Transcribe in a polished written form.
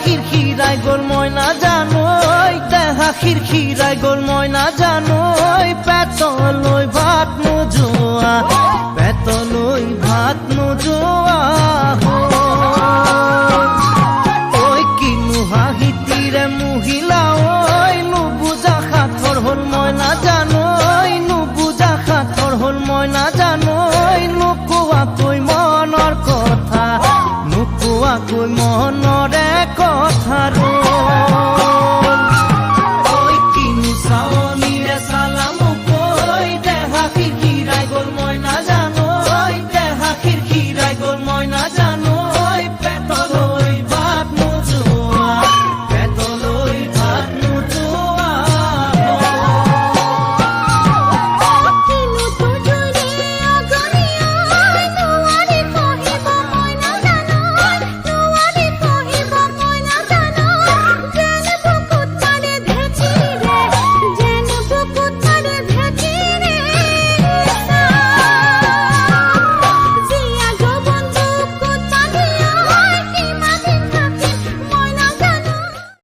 খিরখিরাই গোল ময়না জানোই দেহা খিরখিরাই গোল ময়না জানোই পেতলই ভাত নোজোয়া পেতলই ভাত নোজোয়া ওই কিনু হাহিতিরে মহিলা ওই নুবুজা খাথর হল ময়না জানো